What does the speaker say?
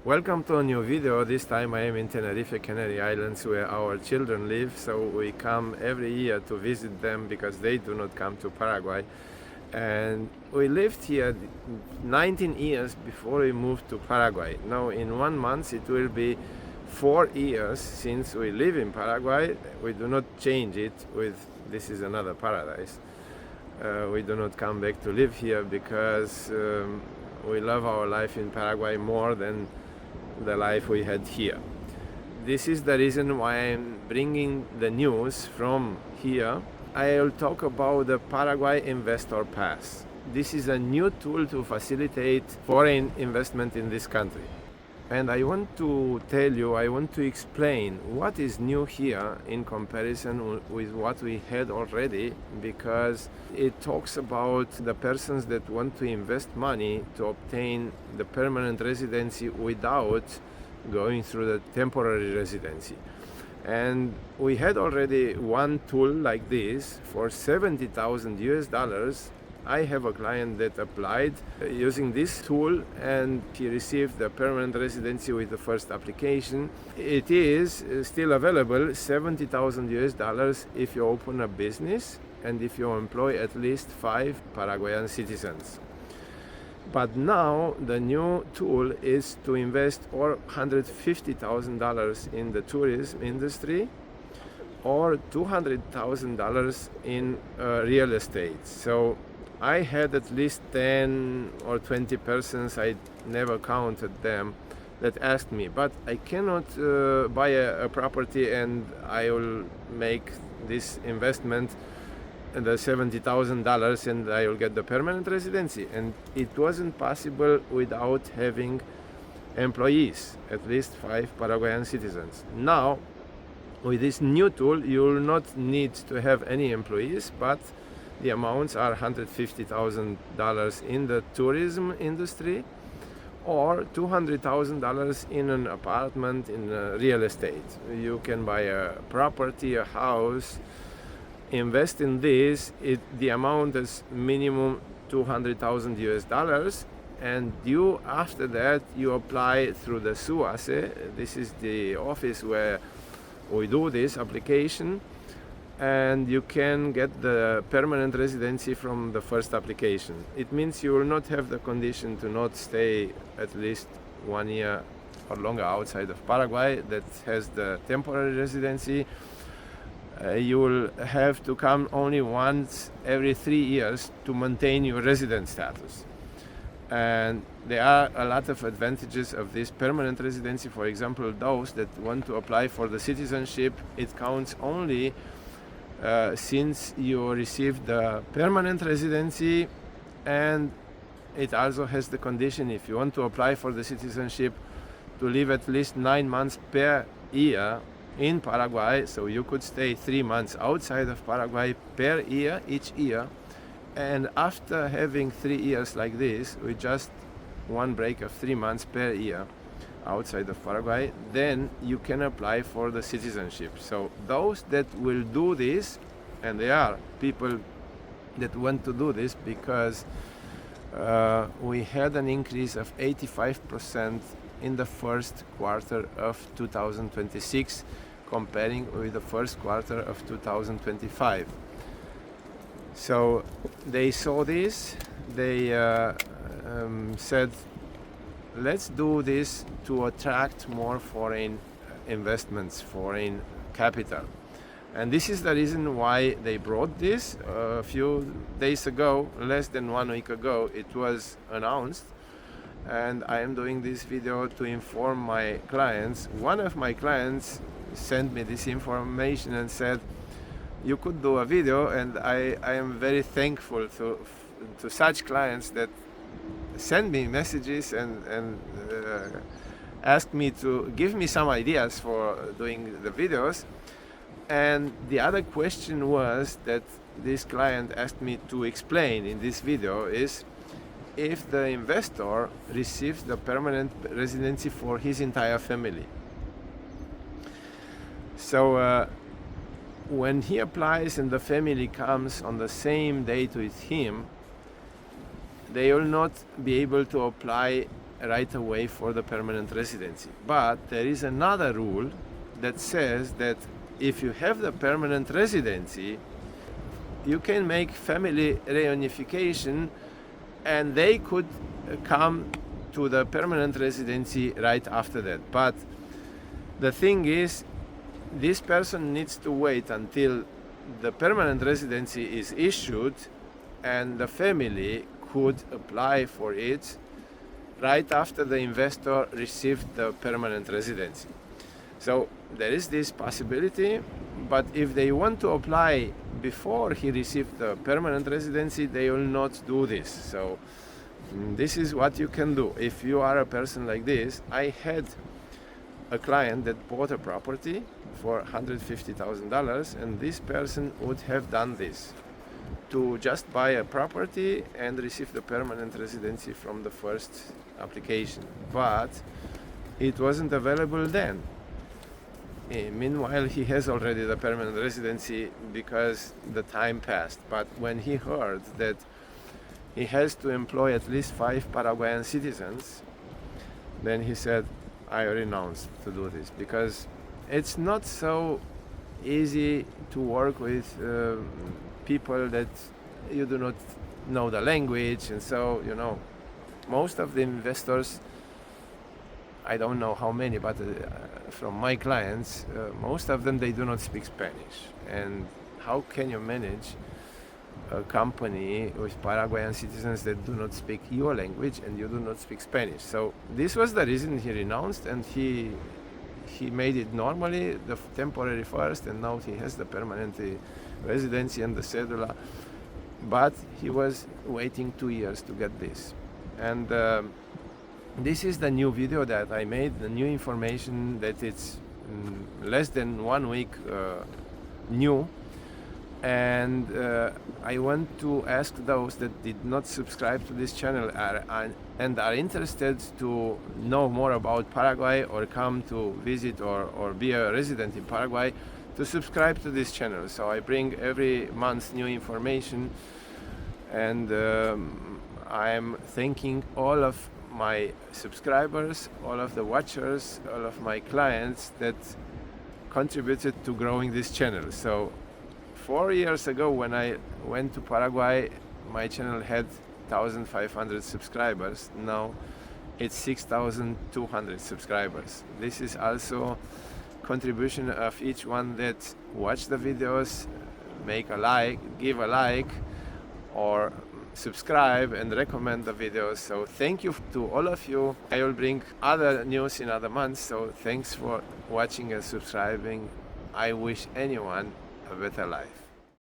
Welcome to a new video. This time I am in Tenerife, Canary Islands, where our children live. So we come every year to visit them because they do not come to Paraguay. And we lived here 19 years before we moved to Paraguay. Now in 1 month it will be 4 years since we live in Paraguay. We do not change it with this is another paradise. We do not come back to live here because we love our life in Paraguay more than the life we had here. This is the reason why I'm bringing the news from here. I'll talk about the Paraguay Investor Pass. This is a new tool to facilitate foreign investment in this country. And I want to tell you, I want to explain what is new here in comparison with what we had already, because it talks about the persons that want to invest money to obtain the permanent residency without going through the temporary residency. And we had already one tool like this for 70,000 US dollars. I have a client that applied using this tool and he received the permanent residency with the first application. It is still available, 70,000 US dollars if you open a business and if you employ at least 5 Paraguayan citizens. But now the new tool is to invest or $150,000 in the tourism industry or $200,000 in real estate. So I had at least 10 or 20 persons, I never counted them, that asked me, but I cannot buy a property and I will make this investment, the $70,000, and I will get the permanent residency. And it wasn't possible without having employees, at least 5 Paraguayan citizens. Now, with this new tool, you will not need to have any employees, but the amounts are $150,000 in the tourism industry or $200,000 in an apartment in real estate. You can buy a property, a house, invest in this. The amount is minimum 200,000 US dollars, and you after that you apply through the SUACE. This is the office where we do this application, and you can get the permanent residency from the first application. It means you will not have the condition to not stay at least 1 year or longer outside of Paraguay that has the temporary residency. You will have to come only once every 3 years to maintain your resident status. And there are a lot of advantages of this permanent residency. For example, those that want to apply for the citizenship, it counts only since you received the permanent residency, and it also has the condition, if you want to apply for the citizenship, to live at least 9 months per year in Paraguay. So you could stay 3 months outside of Paraguay per year, each year. And after having 3 years like this, with just one break of 3 months per year outside of Paraguay, then you can apply for the citizenship. So those that will do this, and there are people that want to do this, because we had an increase of 85% in the first quarter of 2026 comparing with the first quarter of 2025. So they saw this, they said, let's do this to attract more foreign investments, foreign capital. And this is the reason why they brought this. A few days ago, less than 1 week ago, it was announced. And I am doing this video to inform my clients. One of my clients sent me this information and said, you could do a video, and I am very thankful to such clients that send me messages and ask me to give me some ideas for doing the videos. And the other question was that this client asked me to explain in this video is if the investor receives the permanent residency for his entire family. So when he applies and the family comes on the same date with him, they will not be able to apply right away for the permanent residency. But there is another rule that says that if you have the permanent residency, you can make family reunification and they could come to the permanent residency right after that. But the thing is, this person needs to wait until the permanent residency is issued and the family could apply for it right after the investor received the permanent residency. So there is this possibility, but if they want to apply before he received the permanent residency, they will not do this. So this is what you can do. If you are a person like this, I had a client that bought a property for $150,000, and this person would have done this to just buy a property and receive the permanent residency from the first application, but it wasn't available then. Meanwhile, he has already the permanent residency because the time passed. But when he heard that he has to employ at least 5 Paraguayan citizens, then he said, I renounce to do this, because it's not so easy to work with people that you do not know the language. And so, most of the investors, I don't know how many, but from my clients, most of them, they do not speak Spanish. And how can you manage a company with Paraguayan citizens that do not speak your language and you do not speak Spanish? So this was the reason he renounced, and he made it normally, the temporary first, and now he has the permanent residency and the cedula. But he was waiting 2 years to get this. And this is the new video that I made, the new information that it's less than 1 week new. And I want to ask those that did not subscribe to this channel and are interested to know more about Paraguay or come to visit or be a resident in Paraguay, to subscribe to this channel. So I bring every month new information, and I'm thanking all of my subscribers, all of the watchers, all of my clients that contributed to growing this channel. So 4 years ago, when I went to Paraguay, my channel had 1,500 subscribers. Now it's 6,200 subscribers. This is also contribution of each one that watch the videos, make a like, give a like, or subscribe and recommend the videos. So thank you to all of you. I will bring other news in other months. So thanks for watching and subscribing. I wish anyone a better life.